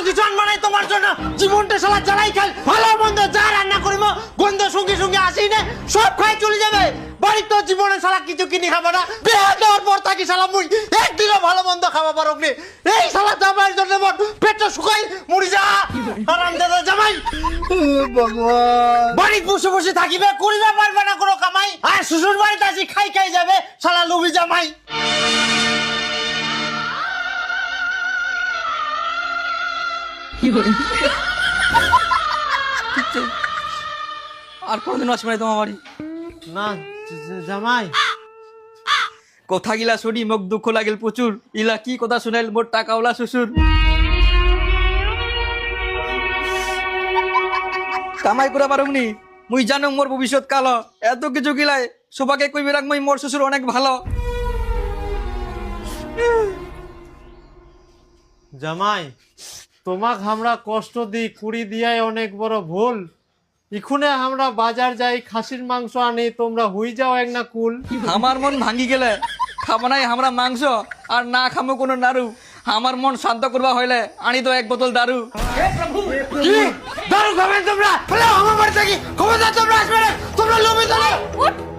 কিছু আনবা নাই তোমার জন্য জীবনটা শালা জ্বালাই খাই ভালো মন্দ যা রান্না করিব গন্ধ সঙ্গে সঙ্গে আসি না সব খাই চলে যাবে বাড়ি তো জীবনে শালা কিছু কিনে খাবো না বিয়ে দেওয়ার পর থাকি শালা মুই একদিনও ভালো মন্দ খাওয়া পারো নি এই শালা জামাইয়ের জন্য মোর পেটটা শুকাই মরি যা আরাম দাদা জামাই ভগবান বাড়ি বসে বসে থাকিবে করিবে পারবে না কোনো কামাই আর শ্বশুর বাড়িতে আসি খাই খাই যাবে শালা লুবি জামাই আর কোনদিন আসবে না তোমার বাড়ি না জামাই কথা গিলা শুনি মোক দুঃখ লাগিল প্রচুর ইলা কি কথা শুনাইল মোর টাকাওয়ালা শ্বশুর কামাই করা পারুমনি মুই জানো মোর ভবিষ্যৎ কালো এত কিছু গিলাই সবাকে কইবে রাখ মুই মোর শ্বশুর অনেক ভালো জামাই তোমাক আমরা কষ্ট দিই কুড়ি দিয়াই অনেক বড় ভুল ইখুনে আমরা বাজার যাই খাসির মাংস আনি তোমরা হুই যাও এক না কুল আমার মন ভাঙ্গি গেলে খাবো নাই আমরা মাংস আর না খামো কোনো নাড়ু আমার মন শান্ত করবা হইলে আনি তো এক বোতল দারু কি দারু খাবেন তোমরা বলে আমার বাড়ি থাকি ক্ষমতা তোমরা আসবে না তোমরা লোভে চলো উঠ